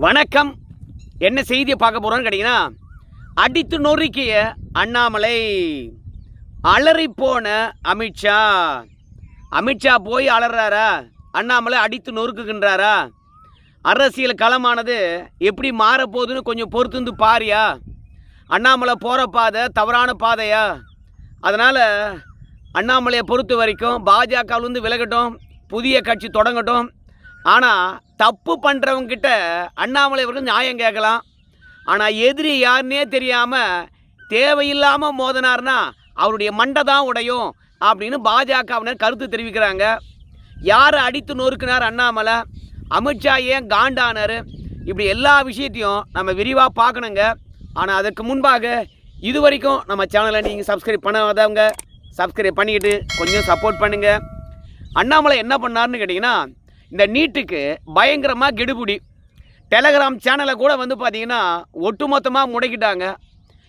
வணக்கம். என்ன செய்தியை பார்க்க போகிறோன்னு கேட்டிங்கன்னா, அடித்து நொறுக்கிய அண்ணாமலை, அலறி போன அமித்ஷா. அமித்ஷா போய் அலறாரா, அண்ணாமலை அடித்து நொறுக்குகின்றாரா? அரசியல் களமானது எப்படி மாறப்போகுதுன்னு கொஞ்சம் பொறுத்து பாரியா. அண்ணாமலை போகிற பாதை தவறான பாதையா? அதனால் அண்ணாமலையை பொறுத்த வரைக்கும் பாஜகவிலேருந்து விலகட்டும், புதிய கட்சி தொடங்கட்டும். ஆனால் தப்பு பண்ணுறவங்கிட்ட அண்ணாமலை அவர்கள் நியாயம் கேட்கலாம். ஆனால் எதிரி யாருன்னே தெரியாமல் தேவையில்லாமல் மோதினார்னா அவருடைய மண்டை தான் உடையும் அப்படின்னு பாஜகவினர் கருத்து தெரிவிக்கிறாங்க. யாரை அடித்து நொறுக்கினார் அண்ணாமலை? அமித்ஷா ஏன் காண்டானார்? இப்படி எல்லா விஷயத்தையும் நம்ம விரிவாக பார்க்கணுங்க. ஆனால் அதற்கு முன்பாக இது வரைக்கும் நம்ம சேனலை நீங்கள் சப்ஸ்கிரைப் பண்ணாதவங்க சப்ஸ்கிரைப் பண்ணிக்கிட்டு கொஞ்சம் சப்போர்ட் பண்ணுங்கள். அண்ணாமலை என்ன பண்ணார்னு கேட்டிங்கன்னா, இந்த நீட்டுக்கு பயங்கரமாக கெடுபிடி. டெலகிராம் சேனலை கூட பார்த்திங்கன்னா ஒட்டுமொத்தமாக முடக்கிட்டாங்க.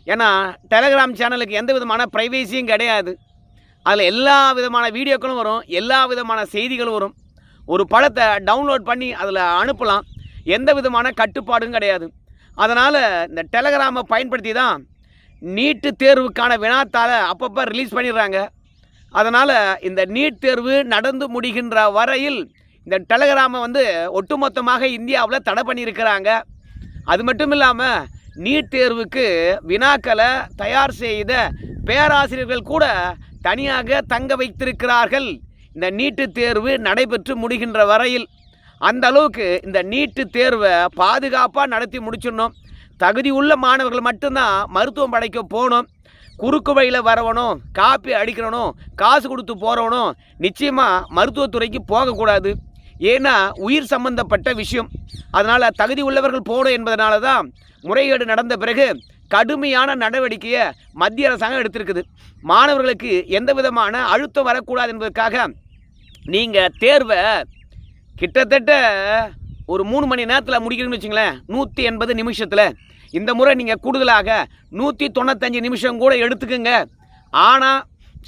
ஏன்னா டெலகிராம் சேனலுக்கு எந்த விதமான ப்ரைவேசியும் கிடையாது. அதில் எல்லா விதமான வீடியோக்களும் வரும், எல்லா விதமான செய்திகளும் வரும். ஒரு படத்தை டவுன்லோட் பண்ணி அதில் அனுப்பலாம், எந்த விதமான கட்டுப்பாடும் கிடையாது. அதனால் இந்த டெலகிராமை பயன்படுத்தி தான் நீட்டு தேர்வுக்கான வினாத்தாளை அப்பப்போ ரிலீஸ் பண்ணிடுறாங்க. அதனால் இந்த நீட் தேர்வு நடந்து முடிகின்ற வரையில் இந்த டெலகிராமை ஒட்டுமொத்தமாக இந்தியாவில் தடை பண்ணியிருக்கிறாங்க. அது மட்டும் இல்லாமல் நீட் தேர்வுக்கு வினாக்களை தயார் செய்த பேராசிரியர்கள் கூட தனியாக தங்க வைத்திருக்கிறார்கள். இந்த நீட்டு தேர்வு நடைபெற்று முடிகின்ற வரையில் அந்த அளவுக்கு இந்த நீட்டு தேர்வை பாதுகாப்பாக நடத்தி முடிச்சிடணும். தகுதி உள்ள மாணவர்கள் மட்டும்தான் மருத்துவம் படிக்க போகணும். குறுக்கு வழியில் வரவனும், காப்பி அடிக்கிறவனும், காசு கொடுத்து போகிறவனும் நிச்சயமாக மருத்துவத்துறைக்கு போகக்கூடாது. ஏன்னா உயிர் சம்பந்தப்பட்ட விஷயம். அதனால் தகுதி உள்ளவர்கள் போகணும் என்பதனால தான் முறைகேடு நடந்த பிறகு கடுமையான நடவடிக்கையை மத்திய அரசாங்கம் எடுத்திருக்குது. மாணவர்களுக்கு எந்த விதமான அழுத்தம் வரக்கூடாது என்பதற்காக நீங்கள் தேர்வை கிட்டத்தட்ட ஒரு 3 மணி நேரத்தில் முடிக்கணும்னு வச்சுங்களேன், 180 நிமிஷத்தில். இந்த முறை நீங்கள் கூடுதலாக 195 நிமிஷம் கூட எடுத்துக்குங்க. ஆனால்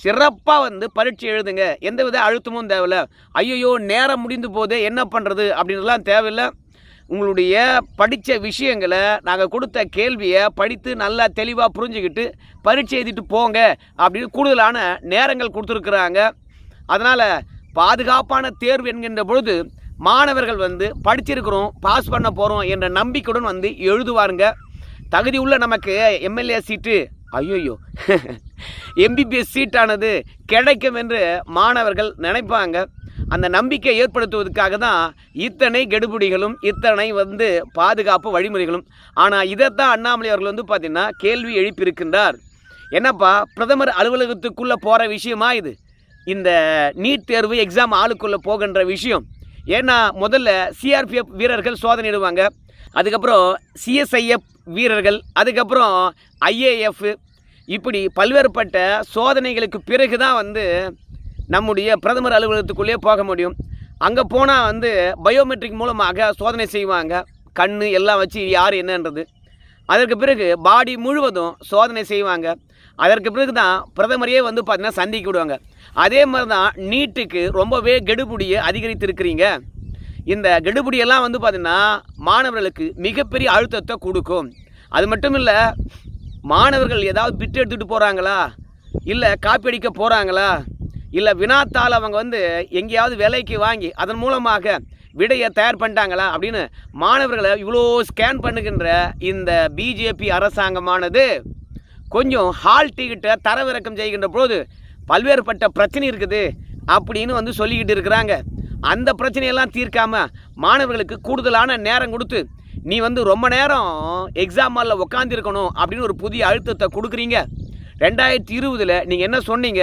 சிறப்பாக பரீட்சை எழுதுங்க. எந்தவித அழுத்தமும் தேவையில்லை. ஐயோ நேரம் முடிந்து போதே என்ன பண்ணுறது அப்படின்றதுலாம் தேவையில்லை. உங்களுடைய படித்த விஷயங்களை நாங்கள் கொடுத்த கேள்வியை படித்து நல்லா தெளிவாக புரிஞ்சுக்கிட்டு பரீட்சை எழுதிட்டு போங்க அப்படின்னு கூடுதலான நேரங்கள் கொடுத்துருக்குறாங்க. அதனால் பாதுகாப்பான தேர்வு என்கின்ற பொழுது மாணவர்கள் படிச்சிருக்கிறோம், பாஸ் பண்ண போகிறோம் என்ற நம்பிக்கையுடன் எழுதுவாருங்க. தகுதி உள்ள நமக்கு எம்எல்ஏ சீட்டு, ஐயோயோ எம்பிபிஎஸ் சீட்டானது கிடைக்கும் என்று மாணவர்கள் நினைப்பாங்க. அந்த நம்பிக்கை ஏற்படுத்துவதற்காக தான் இத்தனை கெடுபிடிகளும் இத்தனை பாதுகாப்பு வழிமுறைகளும். ஆனால் இதைத்தான் அண்ணாமலை அவர்கள் பார்த்திங்கன்னா கேள்வி எழுப்பியிருக்கின்றார். என்னப்பா பிரதமர் அலுவலகத்துக்குள்ளே போகிற விஷயமா இது? இந்த நீட் தேர்வு எக்ஸாம் ஆளுக்குள்ளே போகின்ற விஷயம். ஏன்னா முதல்ல சிஆர்பிஎஃப் வீரர்கள் சோதனையிடுவாங்க, அதுக்கப்புறம் சிஎஸ்ஐஎஃப் வீரர்கள், அதுக்கப்புறம் ஐஏஎஃப், இப்படி பல்வேறுபட்ட சோதனைகளுக்கு பிறகு தான் நம்முடைய பிரதமர் அலுவலகத்துக்குள்ளே போக முடியும். அங்கே போனால் பயோமெட்ரிக் மூலமாக சோதனை செய்வாங்க, கண் எல்லாம் வச்சு யார் என்னன்றது. அதற்கு பிறகு பாடி முழுவதும் சோதனை செய்வாங்க. அதற்கு பிறகு தான் பிரதமரையே பார்த்திங்கன்னா சந்திக்க விடுவாங்க. அதே மாதிரி தான் நீட்டுக்கு ரொம்பவே கெடுபிடியை அதிகரித்திருக்கிறீங்க. இந்த கெடுபிடியெல்லாம் பார்த்திங்கன்னா மாணவர்களுக்கு மிகப்பெரிய அழுத்தத்தை கொடுக்கும். அது மட்டும் இல்லை, மாணவர்கள் ஏதாவது பிட்டு எடுத்துகிட்டு போகிறாங்களா, இல்லை காப்பி அடிக்க போகிறாங்களா, இல்லை வினாத்தால் அவங்க எங்கேயாவது விலைக்கு வாங்கி அதன் மூலமாக விடையை தயார் பண்ணிட்டாங்களா அப்படின்னு மாணவர்களை இவ்வளோ ஸ்கேன் பண்ணுகின்ற இந்த பிஜேபி அரசாங்கமானது கொஞ்சம் ஹால் டிக்கெட்டை தரவிறக்கம் செய்கின்ற போது பல்வேறுபட்ட பிரச்சனை இருக்குது அப்படின்னு சொல்லிக்கிட்டு இருக்கிறாங்க. அந்த பிரச்சனையெல்லாம் தீர்க்காமல் மாணவர்களுக்கு கூடுதலான நேரம் கொடுத்து நீ ரொம்ப நேரம் எக்ஸாம் ஹாலில் உட்காந்துருக்கணும் அப்படின்னு ஒரு புதிய அழுத்தத்தை கொடுக்குறீங்க. 2020 நீங்கள் என்ன சொன்னீங்க?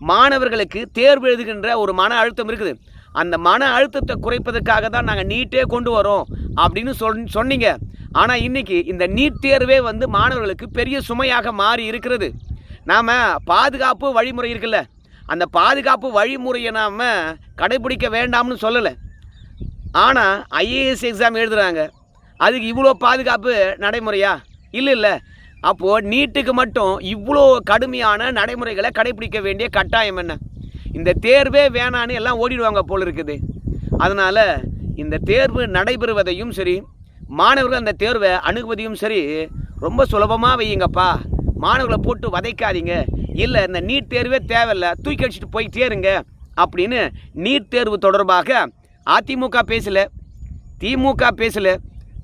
மாணவர்களுக்கு தேர்வு எழுதுகின்ற ஒரு மன அழுத்தம் இருக்குது, அந்த மன அழுத்தத்தை குறைப்பதற்காக தான் நாங்கள் நீட்டே கொண்டு வரோம் அப்படின்னு சொன்னீங்க. ஆனால் இன்றைக்கி இந்த நீட் தேர்வே மாணவர்களுக்கு பெரிய சுமையாக மாறி இருக்கிறது. நாம் பாதுகாப்பு வழிமுறை இருக்குல்ல, அந்த பாதுகாப்பு வழிமுறையை நாம் கடைபிடிக்க வேண்டாம்னு சொல்லலை. ஆனால் ஐஏஎஸ் எக்ஸாம் எழுதுகிறாங்க, அதுக்கு இவ்வளோ பாதுகாப்பு நடைமுறையா? இல்லை. அப்போது நீட்டுக்கு மட்டும் இவ்வளோ கடுமையான நடைமுறைகளை கடைபிடிக்க வேண்டிய கட்டாயம் என்ன? இந்த தேர்வே வேணான்னு எல்லாம் ஓடிடுவாங்க போல் இருக்குது. அதனால் இந்த தேர்வு நடைபெறுவதையும் சரி, மாணவர்கள் அந்த தேர்வை அணுகுவதையும் சரி ரொம்ப சுலபமாக வையுங்கப்பா, மாணவர்களை போட்டு வதைக்காதீங்க, இல்லை இந்த நீட் தேர்வே தேவையில்லை, தூக்கி அடிச்சுட்டு போயிட்டே இருங்க அப்படின்னு நீட் தேர்வு தொடர்பாக அதிமுக பேசலை, திமுக பேசலை,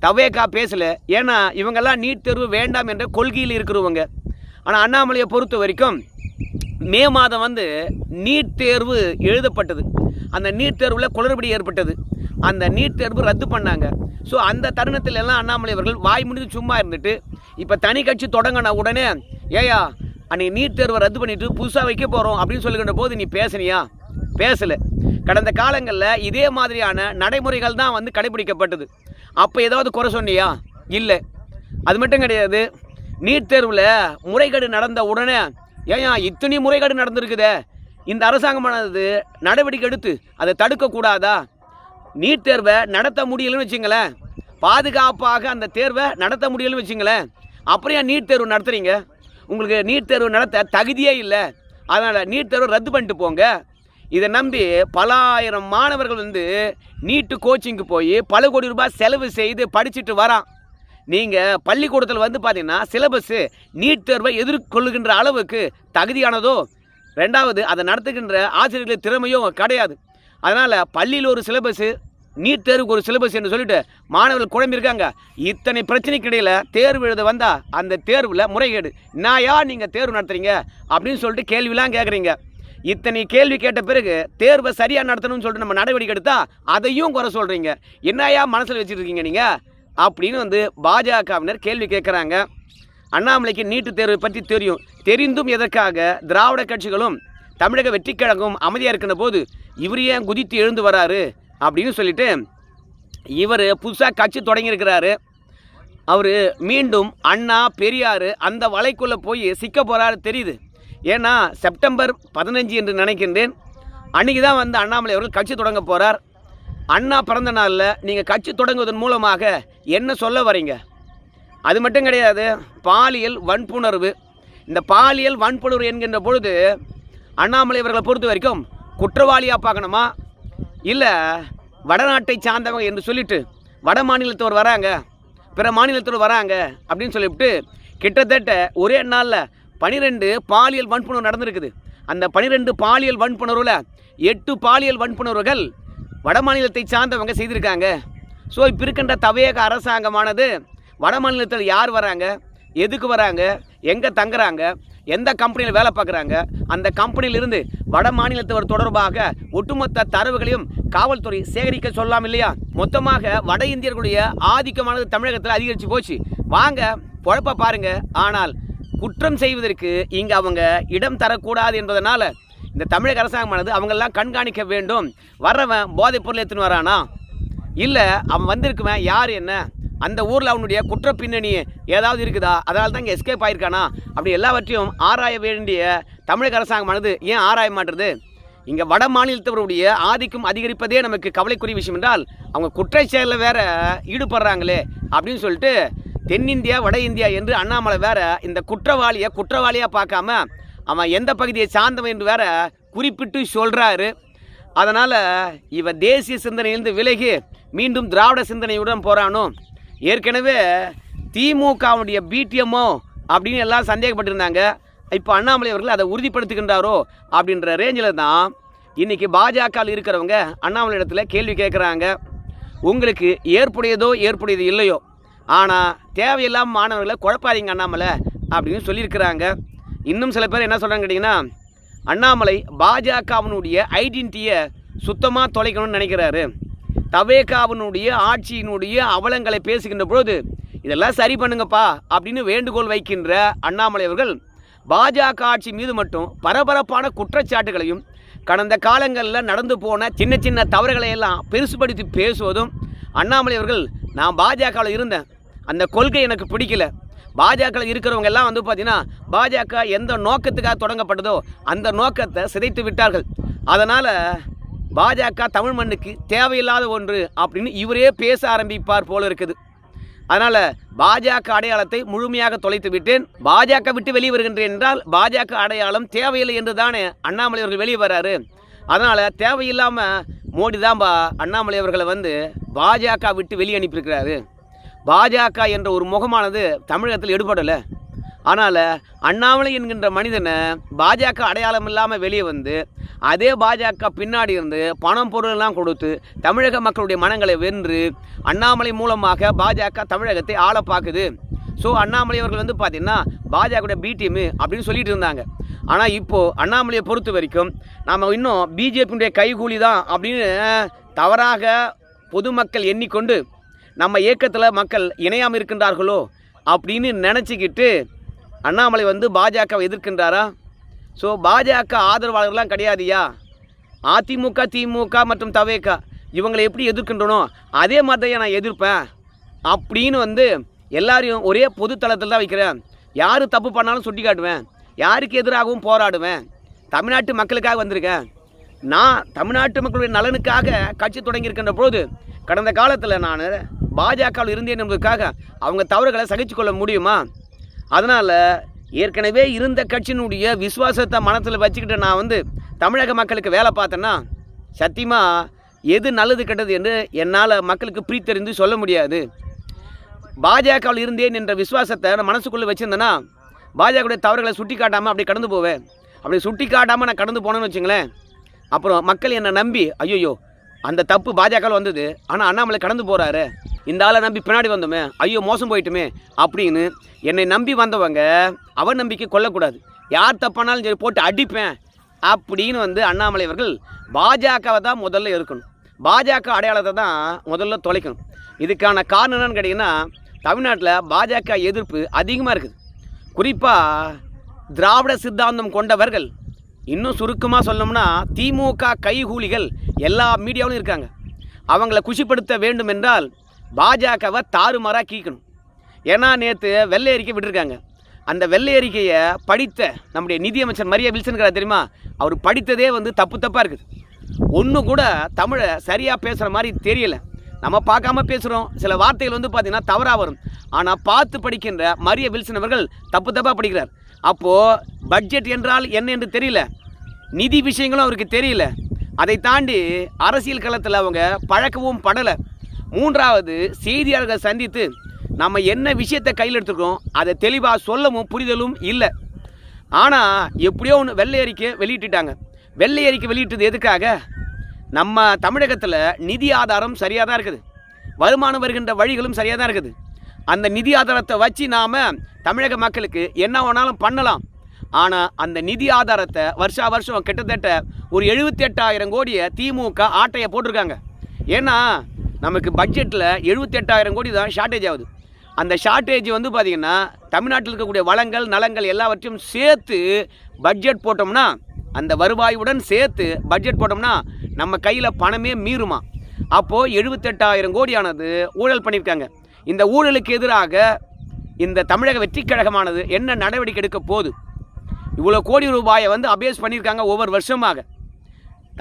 தவேகா பேசலை. ஏன்னா இவங்கெல்லாம் நீட் தேர்வு வேண்டாம் என்ற கொள்கையில் இருக்கிறவங்க. ஆனால் அண்ணாமலையை பொறுத்த வரைக்கும் மே மாதம் நீட் தேர்வு எழுதப்பட்டது. அந்த நீட் தேர்வில் குளறுபடி ஏற்பட்டது. அந்த நீட் தேர்வு ரத்து பண்ணாங்க. ஸோ அந்த தருணத்தில் எல்லாம் அண்ணாமலை அவர்கள் வாய் முடிந்து சும்மா இருந்துட்டு இப்போ தனி கட்சி தொடங்கின உடனே ஏயா அன்றைக்கி நீட் தேர்வை ரத்து பண்ணிவிட்டு புதுசாக வைக்க போகிறோம் அப்படின்னு சொல்லுகின்ற போது நீ பேசுனியா? பேசலை. கடந்த காலங்களில் இதே மாதிரியான நடைமுறைகள் தான் கடைபிடிக்கப்பட்டது. அப்போ ஏதாவது குறை சொன்னியா? இல்லை. அது மட்டும் கிடையாது, நீட் தேர்வில் முறைகேடு நடந்த உடனே ஏன் இத்தனை முறைகேடு நடந்திருக்குதே, இந்த அரசாங்கமானது நடவடிக்கை எடுத்து அதை தடுக்கக்கூடாதா? நீட் தேர்வை நடத்த முடியலன்னு வச்சுங்களேன், பாதுகாப்பாக அந்த தேர்வை நடத்த முடியலன்னு வச்சுங்களேன், அப்புறம் ஏன் நீட் தேர்வு நடத்துகிறீங்க? உங்களுக்கு நீட் தேர்வு நடத்த தகுதியே இல்லை, அதனால் நீட் தேர்வு ரத்து பண்ணிட்டு போங்க. இதை நம்பி பல ஆயிரம் மாணவர்கள் நீட்டு கோச்சிங்க்கு போய் பல கோடி ரூபாய் செலவு செய்து படிச்சுட்டு வரான். நீங்கள் பள்ளிக்கூடத்தில் பார்த்தீங்கன்னா சிலபஸ்ஸு நீட் தேர்வை எதிர்கொள்ளுகின்ற அளவுக்கு தகுதியானதோ, ரெண்டாவது அதை நடத்துகின்ற ஆசிரியர்கள் திறமையும் கிடையாது. அதனால் பள்ளியில் ஒரு சிலபஸ்ஸு, நீட் தேர்வுக்கு ஒரு சிலபஸ் என்று சொல்லிட்டு மாணவர்கள் குழம்பியிருக்காங்க. இத்தனை பிரச்சனைக்கு இடையில் தேர்வு எழுத வந்தால் அந்த தேர்வில் முறைகேடு, நாயா நீங்கள் தேர்வு நடத்துகிறீங்க அப்படின்னு சொல்லிட்டு கேள்விலாம் கேட்குறீங்க. இத்தனை கேள்வி கேட்ட பிறகு தேர்வை சரியாக நடத்தணும்னு சொல்லிட்டு நம்ம நடவடிக்கை எடுத்தால் அதையும் குறை சொல்கிறீங்க. என்னையா மனசில் வச்சுருக்கீங்க நீங்கள் அப்படின்னு பாஜகவினர் கேள்வி கேட்குறாங்க. அண்ணாமலைக்கு நீட்டு தேர்வை பற்றி தெரிந்தும் எதற்காக திராவிட கட்சிகளும் தமிழக வெற்றிக் கழகம் அமைதியாக இருக்கிற போது இவர் ஏன் குதித்து எழுந்து வராரு அப்படின்னு சொல்லிட்டு இவர் புதுசாக கட்சி தொடங்கியிருக்கிறாரு. அவர் மீண்டும் அண்ணா பெரியார் அந்த வலைக்குள்ளே போய் சிக்க போகிறாரு தெரியுது. ஏன்னா செப்டம்பர் 15 என்று நினைக்கின்றேன், அன்றைக்கி தான் அண்ணாமலை அவர்கள் கட்சி தொடங்க போகிறார். அண்ணா பிறந்த நாளில் நீங்கள் கட்சி தொடங்குவதன் மூலமாக என்ன சொல்ல வரீங்க? அது மட்டும் கிடையாது, பாலியல் வன்புணர்வு. இந்த பாலியல் வன்புணர்வு என்கின்ற பொழுது அண்ணாமலை அவர்களை பொறுத்த வரைக்கும் குற்றவாளியாக பார்க்கணுமா, இல்லை வடநாட்டை சார்ந்தவங்க என்று சொல்லிட்டு வட மாநிலத்தவர் வராங்க, பிற மாநிலத்தவர் வராங்க அப்படின்னு சொல்லிவிட்டு கிட்டத்தட்ட ஒரே நாளில் 12 பாலியல் வன்புணர்வு நடந்திருக்குது. அந்த 12 பாலியல் வன்புணர்வில் 8 பாலியல் வன்புணர்வுகள் வட மாநிலத்தை சார்ந்தவங்க செய்திருக்காங்க. ஸோ இப்போ இருக்கின்ற தவேக அரசாங்கமானது வட மாநிலத்தில் யார் வராங்க, எதுக்கு வராங்க, எங்கே தங்குறாங்க, எந்த கம்பெனியில் வேலை பார்க்குறாங்க, அந்த கம்பெனியிலிருந்து வட மாநிலத்தவர் தொடர்பாக ஒட்டுமொத்த தரவுகளையும் காவல்துறை சேகரிக்க சொல்லலாம் இல்லையா? மொத்தமாக வட இந்தியர்களுடைய ஆதிக்கமானது தமிழகத்தில் அதிகரித்து போச்சு. வாங்க பொழப்ப பாருங்க. ஆனால் குற்றம் செய்வதற்கு இங்கே அவங்க இடம் தரக்கூடாது என்பதனால இந்த தமிழக அரசாங்கமானது அவங்கெல்லாம் கண்காணிக்க வேண்டும். வர்றவன் போதைப் பொருள் எடுத்துன்னு வரானா, இல்லை அவன் வந்திருக்குவன் யார், என்ன அந்த ஊரில் அவனுடைய குற்ற பின்னணி ஏதாவது இருக்குதா, அதனால தான் இங்கே எஸ்கேப் ஆகிருக்கானா, அப்படி எல்லாவற்றையும் ஆராய வேண்டிய தமிழக அரசாங்கமானது ஏன் ஆராய மாட்டுறது? இங்கே வட மாநிலத்தவருடைய ஆதிக்கம் அதிகரிப்பதே நமக்கு கவலைக்குரிய விஷயம் என்றால் அவங்க குற்ற செயலில் வேற ஈடுபடுறாங்களே அப்படின்னு சொல்லிட்டு தென்னிந்தியா வட இந்தியா என்று அண்ணாமலை வேற இந்த குற்றவாளியாக பார்க்காம அவன் எந்த பகுதியை சார்ந்தவன் என்று வேற குறிப்பிட்டு சொல்கிறாரு. அதனால் இவன் தேசிய சிந்தனையிலிருந்து விலகி மீண்டும் திராவிட சிந்தனையுடன் போகிறானோ, ஏற்கனவே திமுகவுடைய பிடிஎம்மோ அப்படின்னு எல்லாம் சந்தேகப்பட்டிருந்தாங்க. இப்போ அண்ணாமலை அவர்கள் அதை உறுதிப்படுத்துகின்றாரோ அப்படின்ற ரேஞ்சில் தான் இன்றைக்கி பாஜகவில் இருக்கிறவங்க அண்ணாமலை இடத்துல கேள்வி கேட்குறாங்க. உங்களுக்கு ஏற்புடையது இல்லையோ, ஆனால் தேவையில்லாமல் மாணவர்களை குழப்பாதீங்க அண்ணாமலை அப்படின்னு சொல்லியிருக்கிறாங்க. இன்னும் சில பேர் என்ன சொல்கிறாங்க கேட்டிங்கன்னா, அண்ணாமலை பாஜகவினுடைய ஐடென்டிட்டியை சுத்தமாக தொலைக்கணும்னு நினைக்கிறாரு. தவேகாவினுடைய ஆட்சியினுடைய அவலங்களை பேசுகின்ற பொழுது இதெல்லாம் சரி பண்ணுங்கப்பா அப்படின்னு வேண்டுகோள் வைக்கின்ற அண்ணாமலை அவர்கள் பாஜக ஆட்சி மீது மட்டும் பரபரப்பான குற்றச்சாட்டுகளையும் கடந்த காலங்களில் நடந்து போன சின்ன சின்ன தவறுகளை எல்லாம் பெருசுபடுத்தி பேசுவதும், அண்ணாமலை அவர்கள் நான் பாஜகவில் இருந்தேன், அந்த கொள்கை எனக்கு பிடிக்கல, பாஜகவில் இருக்கிறவங்க எல்லாம் பார்த்தீங்கன்னா பாஜக எந்த நோக்கத்துக்காக தொடங்கப்பட்டதோ அந்த நோக்கத்தை சிதைத்து விட்டார்கள், அதனால் பாஜக தமிழ் மண்ணுக்கு தேவையில்லாத ஒன்று அப்படின்னு இவரே பேச ஆரம்பிப்பார் போல இருக்குது. அதனால் பாஜக அடையாளத்தை முழுமையாக தொலைத்து விட்டேன், பாஜக விட்டு வெளியே வருகின்றேன் என்றால் பாஜக அடையாளம் தேவையில்லை என்று தானே அண்ணாமலை அவர்கள் வெளியே வர்றாரு. அதனால் தேவையில்லாமல் மோடி தான் அண்ணாமலை அவர்களை பாஜக விட்டு வெளியே அனுப்பியிருக்கிறாரு. பாஜக என்ற ஒரு முகமானது தமிழகத்தில் எடுபடலை. ஆனால் அண்ணாமலை என்கின்ற மனிதனை பாஜக அடையாளம் இல்லாமல் வெளியே வந்து அதே பாஜக பின்னாடி இருந்து பணம் பொருளெல்லாம் கொடுத்து தமிழக மக்களுடைய மனங்களை வென்று அண்ணாமலை மூலமாக பாஜக தமிழகத்தை ஆள பார்க்குது. ஸோ அண்ணாமலை அவர்கள் வந்து பார்த்திங்கன்னா பாஜகவுடைய பி டீமு அப்படின்னு சொல்லிட்டு இருந்தாங்க. ஆனால் இப்போது அண்ணாமலையை பொறுத்த வரைக்கும் நாம் இன்னும் பிஜேபியுடைய கைகூலி தான் அப்படின்னு தவறாக பொதுமக்கள் எண்ணிக்கொண்டு நம்ம இயக்கத்தில் மக்கள் இணையாமல் இருக்கின்றார்களோ அப்படின்னு நினச்சிக்கிட்டு அண்ணாமலை வந்து பாஜகவை எதிர்க்கின்றாரா? ஸோ பாஜக ஆதரவாளர்கள்லாம் கிடையாதுயா. அதிமுக, திமுக மற்றும் தவேக இவங்களை எப்படி எதிர்க்கின்றனோ அதே மாதிரி தான் நான் எதிர்ப்பேன் அப்படின்னு வந்து எல்லாரையும் ஒரே பொது தளத்தில் தான் வைக்கிறேன். யார் தப்பு பண்ணாலும் சுட்டி காட்டுவேன், யாருக்கு எதிராகவும் போராடுவேன். தமிழ்நாட்டு மக்களுக்காக வந்திருக்கேன். நான் தமிழ்நாட்டு மக்களுடைய நலனுக்காக கட்சி தொடங்கியிருக்கின்ற போது கடந்த காலத்தில் நான் பாஜகவில் இருந்தேன் என்பதற்காக அவங்க தவறுகளை சகிச்சு கொள்ள முடியுமா? அதனால் ஏற்கனவே இருந்த கட்சியினுடைய விசுவாசத்தை மனத்தில் வச்சுக்கிட்டு நான் வந்து தமிழக மக்களுக்கு வேலை பார்த்தேன்னா சத்தியமாக எது நல்லது கெட்டது என்று என்னால் மக்களுக்கு பிரித்தறிந்து சொல்ல முடியாது. பாஜகவில் இருந்தேன் என்ற விசுவாசத்தை நான் மனசுக்குள்ளே வச்சுருந்தேன்னா பாஜகவுடைய தவறுகளை சுட்டி காட்டாமல் அப்படி கடந்து போவேன். அப்படி சுட்டி காட்டாமல் நான் கடந்து போனேன்னு வச்சுங்களேன், அப்புறம் மக்கள் என்னை நம்பி ஐயோ அந்த தப்பு பாஜகவில் வந்தது, ஆனால் அண்ணாமலை கடந்து போகிறாரு, இந்த ஆளை நம்பி பின்னாடி வந்தோமே, ஐயோ மோசம் போயிட்டுமே அப்படின்னு என்னை நம்பி வந்தவங்க அவன் நம்பிக்கை கொள்ளக்கூடாது. யார் தப்பானாலும் சரி போட்டு அடிப்பேன் அப்படின்னு வந்து அண்ணாமலை அவர்கள் பாஜகவை தான் முதல்ல இருக்கணும், பாஜக அடையாளத்தை தான் முதல்ல தொலைக்கணும். இதுக்கான காரணம் என்னன்னு கேட்டிங்கன்னா தமிழ்நாட்டில் பாஜக எதிர்ப்பு அதிகமாக இருக்குது. குறிப்பாக திராவிட சித்தாந்தம் கொண்டவர்கள், இன்னும் சுருக்கமாக சொல்லணும்னா திமுக கைகூலிகள் எல்லா மீடியாவிலும் இருக்காங்க. அவங்கள குஷிப்படுத்த வேண்டும் என்றால் பாஜகவை தாறுமாறாக கீக்கணும். ஏன்னா நேற்று வெள்ளை அறிக்கை விட்டுருக்காங்க. அந்த வெள்ளை அறிக்கையை படித்த நம்முடைய நிதியமைச்சர் மரியா வில்சன் தெரியுமா, அவர் படித்ததே வந்து தப்பாக இருக்குது. ஒன்று கூட தமிழை சரியாக பேசுகிற மாதிரி தெரியலை. நம்ம பார்க்காம பேசுகிறோம், சில வார்த்தைகள் வந்து பார்த்திங்கன்னா தவறாக வரும். ஆனால் பார்த்து படிக்கின்ற மரியா வில்சன் அவர்கள் தப்பாக படிக்கிறார். அப்போது பட்ஜெட் என்றால் என்ன என்று தெரியல, நிதி விஷயங்களும் அவருக்கு தெரியல. அதை தாண்டி அரசியல் களத்தில் அவங்க பழக்கவும் படலை. மூன்றாவது செய்தியாளர்களை சந்தித்து நம்ம என்ன விஷயத்தை கையில் எடுத்துருக்கோம் அதை தெளிவாக சொல்லவும் புரிதலும் இல்லை. ஆனால் எப்படியோ ஒன்று வெள்ளை அறிக்கை வெளியிட்டுட்டாங்க. வெள்ளை அறிக்கை வெளியிட்டது எதுக்காக? நம்ம தமிழகத்தில் நிதி ஆதாரம் சரியாக தான் இருக்குது, வருமானம் வருகின்ற வழிகளும் சரியாக தான் இருக்குது. அந்த நிதி ஆதாரத்தை வச்சு நாம் தமிழக மக்களுக்கு என்ன வேணாலும் பண்ணலாம். ஆனால் அந்த நிதி ஆதாரத்தை வருஷம் கிட்டத்தட்ட ஒரு 78,000 கோடியை திமுக ஆட்டையை போட்டிருக்காங்க. ஏன்னா நமக்கு பட்ஜெட்டில் 78,000 கோடி தான் ஷார்ட்டேஜ் ஆகுது. அந்த ஷார்ட்டேஜ் வந்து பார்த்திங்கன்னா தமிழ்நாட்டில் இருக்கக்கூடிய வளங்கள் நலங்கள் எல்லாவற்றையும் சேர்த்து பட்ஜெட் போட்டோம்னா, அந்த வருவாயுடன் சேர்த்து பட்ஜெட் போட்டோம்னா நம்ம கையில் பணமே மீறுமா. அப்போது 78,000 கோடியானது ஊழல் பண்ணியிருக்காங்க. இந்த ஊழலுக்கு எதிராக இந்த தமிழக வெற்றிக் கழகமானது என்ன நடவடிக்கை எடுக்க போகுது? இவ்வளோ கோடி ரூபாயை வந்து அபேஸ் பண்ணியிருக்காங்க ஒவ்வொரு வருஷமாக.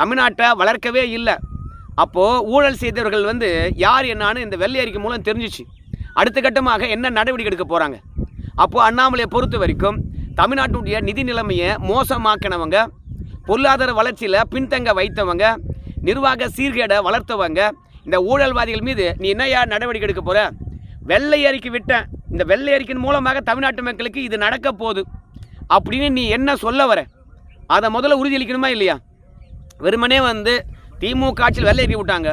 தமிழ்நாட்டை வளர்க்கவே இல்லை. அப்போது ஊழல் செய்தவர்கள் வந்து யார் என்னான்னு இந்த வெள்ளை அறிக்கை மூலம் தெரிஞ்சிச்சு. அடுத்த கட்டமாக என்ன நடவடிக்கை எடுக்க போகிறாங்க? அப்போது அண்ணாமலையை பொறுத்த வரைக்கும் தமிழ்நாட்டுடைய நிதி நிலைமையை மோசமாக்கினவங்க, பொருளாதார வளர்ச்சியில் பின்தங்க வைத்தவங்க, நிர்வாக சீர்கேடை வளர்த்தவங்க, இந்த ஊழல்வாதிகள் மீது நீ என்னையா நடவடிக்கை எடுக்க போகிற? வெள்ளை அறிக்கை விட்டேன், இந்த வெள்ளை அறிக்கையின் மூலமாக தமிழ்நாட்டு மக்களுக்கு இது நடக்க போகுது அப்படின்னு நீ என்ன சொல்ல வர? அதை முதல்ல உறுதியளிக்கணுமா இல்லையா? வெறுமனே வந்து திமுக ஆட்சியில் வெள்ளை அறிக்கை விட்டாங்க,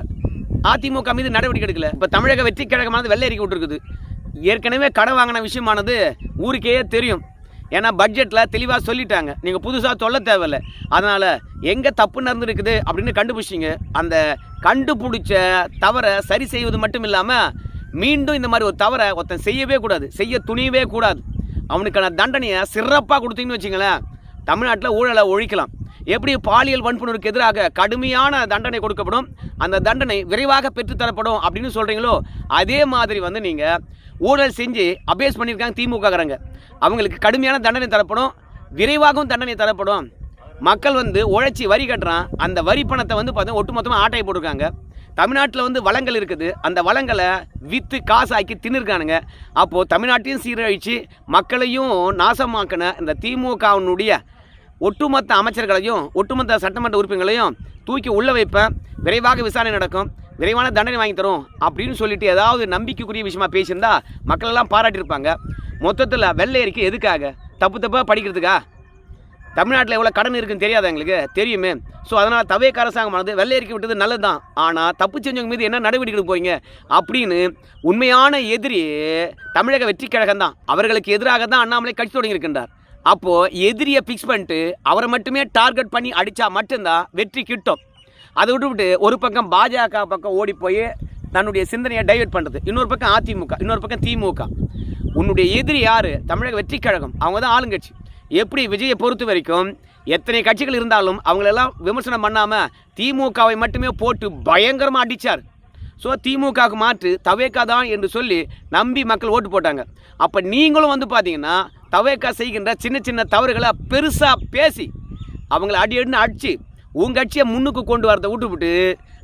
அதிமுக மீது நடவடிக்கை எடுக்கல. இப்போ தமிழக வெற்றி கழகமானது வெள்ளை அறிக்கை விட்டுருக்குது. ஏற்கனவே கடை வாங்கின விஷயமானது ஊருக்கே தெரியும். ஏன்னா பட்ஜெட்டில் தெளிவாக சொல்லிட்டாங்க, நீங்கள் புதுசாக சொல்ல தேவையில்லை. அதனால் எங்கே தப்பு நடந்துருக்குது அப்படின்னு கண்டுபிடிச்சிங்க. அந்த கண்டுபிடிச்ச தவறை சரி செய்வது மட்டும் இல்லாமல் மீண்டும் இந்த மாதிரி ஒரு தவறை ஒருத்தன் செய்யவே கூடாது, செய்ய துணியவே கூடாது. அவனுக்கான தண்டனையை சிறப்பாக கொடுத்தீங்கன்னு வச்சிங்களேன், தமிழ்நாட்டில் ஊழலை ஒழிக்கலாம். எப்படி பாலியல் வன்புணர்வுக்கு எதிராக கடுமையான தண்டனை கொடுக்கப்படும், அந்த தண்டனை விரைவாக பெற்றுத்தரப்படும் அப்படின்னு சொல்கிறீங்களோ, அதே மாதிரி வந்து நீங்கள் ஊழல் செஞ்சு அபேஸ் பண்ணியிருக்காங்க திமுககாரங்க, அவங்களுக்கு கடுமையான தண்டனை தரப்படும், விரைவாகவும் தண்டனை தரப்படும். மக்கள் வந்து உழைச்சி வரி கட்டுறான், அந்த வரி பணத்தை வந்து பார்த்தீங்கன்னா ஒட்டுமொத்தமாக ஆட்டையை போட்டிருக்காங்க. தமிழ்நாட்டில் வந்து வளங்கள் இருக்குது, அந்த வளங்களை விற்று காசாக்கி தின்னுருக்கானுங்க. அப்போது தமிழ்நாட்டையும் சீரழித்து மக்களையும் நாசமாக்கின இந்த திமுகவினுடைய ஒட்டுமொத்த அமைச்சர்களையும் ஒட்டுமொத்த சட்டமன்ற உறுப்பினர்களையும் தூக்கி உள்ள வைப்பேன். விரைவாக விசாரணை நடக்கும். விரைவான தண்டனை வாங்கி தரும் அப்படின்னு சொல்லிட்டு ஏதாவது நம்பிக்கைக்குரிய விஷயமா பேசியிருந்தா மக்கள் எல்லாம் பாராட்டியிருப்பாங்க. மொத்தத்தில் வெள்ளை அறிக்கை எதுக்காக? தப்பாக படிக்கிறதுக்கா? தமிழ்நாட்டில் எவ்வளோ கடன் இருக்குன்னு தெரியாத எங்களுக்கு தெரியுமே. ஸோ அதனால் தவேக அரசாங்கமானது வெள்ளை அறிக்கை விட்டது நல்லது தான். ஆனால் தப்பு செஞ்சவங்க மீது என்ன நடவடிக்கை எடுக்க போகிறீங்க அப்படின்னு உண்மையான எதிரி தமிழக வெற்றி கழகம் தான். அவர்களுக்கு எதிராக தான் அண்ணாமலை கட்சி தொடங்கியிருக்கின்றார். அப்போது எதிரியை ஃபிக்ஸ் பண்ணிட்டு அவரை மட்டுமே டார்கெட் பண்ணி அடித்தா மட்டும்தான் வெற்றி கிட்டும். அதை விட்டுவிட்டு ஒரு பக்கம் பாஜக பக்கம் ஓடி போய் தன்னுடைய சிந்தனையை டைவெர்ட் பண்ணுறது, இன்னொரு பக்கம் அதிமுக, இன்னொரு பக்கம் திமுக. உன்னுடைய எதிரி யார்? தமிழக வெற்றி கழகம். அவங்க தான் ஆளுங்கட்சி. எப்படி விஜயை பொறுத்த வரைக்கும் எத்தனை கட்சிகள் இருந்தாலும் அவங்களெல்லாம் விமர்சனம் பண்ணாமல் திமுகவை மட்டுமே போட்டு பயங்கரமாக அடித்தார். ஸோ திமுகவுக்கு மாற்று தவேகா தான் என்று சொல்லி நம்பி மக்கள் ஓட்டு போட்டாங்க. அப்போ நீங்களும் வந்து பார்த்தீங்கன்னா தவேகா செய்கின்ற சின்ன சின்ன தவறுகளை பெருசாக பேசி அவங்கள அடின்னு அடித்து உங்கள் கட்சியை முன்னுக்கு கொண்டு வரதை விட்டுவிட்டு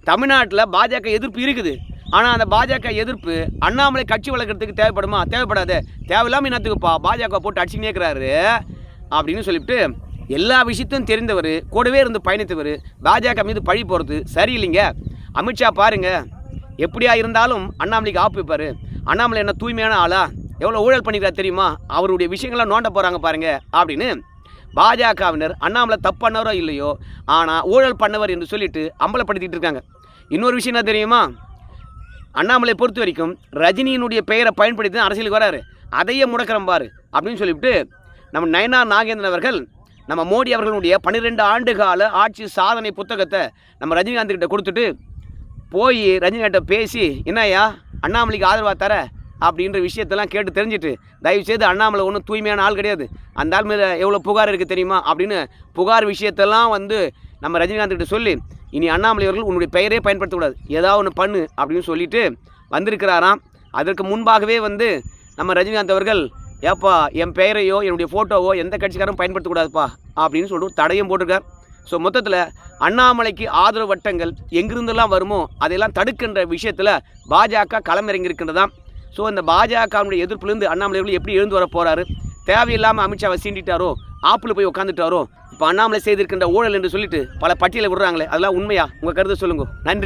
தமிழ்நாட்டில் பாஜக எதிர்ப்பு இருக்குது. ஆனால் அந்த பாஜக எதிர்ப்பு அண்ணாமலை கட்சி வளர்க்குறதுக்கு தேவைப்படுமா? தேவைப்படாது. தேவையில்லாமல் என்னத்துக்குப்பா பாஜக போட்டு அடிச்சுன்னே இருக்கிறாரு அப்படின்னு சொல்லிவிட்டு எல்லா விஷயத்தையும் தெரிந்தவர், கூடவே இருந்து பயணித்தவர் பாஜக மீது பழி போகிறது சரியில்லைங்க. அமித்ஷா பாருங்கள், எப்படியா இருந்தாலும் அண்ணாமலைக்கு ஆப்பு வைப்பார். அண்ணாமலை என்ன தூய்மையான ஆளா? எவ்வளோ ஊழல் பண்ணிக்கிறார் தெரியுமா? அவருடைய விஷயங்கள்லாம் நோண்ட போகிறாங்க பாருங்கள் அப்படின்னு பாஜகவினர் அண்ணாமலை தப்பு பண்ணவரோ இல்லையோ ஆனால் ஊழல் பண்ணவர் என்று சொல்லிட்டு அம்பலப்படுத்திட்டு இருக்காங்க. இன்னொரு விஷயம் என்ன தெரியுமா? அண்ணாமலை பொறுத்த வரைக்கும் ரஜினியினுடைய பெயரை பயன்படுத்தி தான் அரசியலுக்கு வராரு. அதையே முடக்கிறோம் பாரு அப்படின்னு சொல்லிவிட்டு நம்ம நயனா நாகேந்திரன் அவர்கள் நம்ம மோடி அவர்களுடைய 12 ஆண்டு கால ஆட்சி சாதனை புத்தகத்தை நம்ம ரஜினிகாந்த் கிட்ட கொடுத்துட்டு போய் ரஜினிகாந்தை பேசி என்னையா அண்ணாமலைக்கு ஆதரவாக தர அப்படின்ற விஷயத்தெல்லாம் கேட்டு தெரிஞ்சுட்டு தயவுசெய்து அண்ணாமலை ஒன்றும் தூய்மையான ஆள் கிடையாது, அந்த ஆள் மீது எவ்வளோ புகார் இருக்குது தெரியுமா அப்படின்னு புகார் விஷயத்தெல்லாம் வந்து நம்ம ரஜினிகாந்த் கிட்ட சொல்லி இனி அண்ணாமலை அவர்கள் உன்னுடைய பெயரே பயன்படுத்தக்கூடாது, ஏதாவது ஒன்று பண்ணு அப்படின்னு சொல்லிட்டு வந்திருக்கிறாராம். அதற்கு முன்பாகவே வந்து நம்ம ரஜினிகாந்த் அவர்கள் ஏப்பா என் பெயரையோ என்னுடைய ஃபோட்டோவோ எந்த கட்சிக்காரும் பயன்படுத்தக்கூடாதுப்பா அப்படின்னு சொல்லிட்டு தடையும் போட்டிருக்கார். ஸோ மொத்தத்தில் அண்ணாமலைக்கு ஆதரவு வட்டங்கள் எங்கிருந்தெல்லாம் வருமோ அதையெல்லாம் தடுக்கின்ற விஷயத்தில் பாஜக களமிறங்கியிருக்கின்றதாம். ஸோ இந்த பாஜகவுடைய எதிர்ப்புலேருந்து அண்ணாமலை அவர்கள் எப்படி எழுந்து வர போகிறாரு? தேவையில்லாமல் அமித்ஷாவை சீண்டிட்டாரோ, ஆப்பில் போய் உட்காந்துட்டாரோ, இப்போ அண்ணாமலை செய்திருக்கின்ற ஊழல் என்று சொல்லிட்டு பல பட்டியலை விடுறாங்களே, அதெல்லாம் உண்மையா? உங்கள் கருத்தை சொல்லுங்க. நன்றி.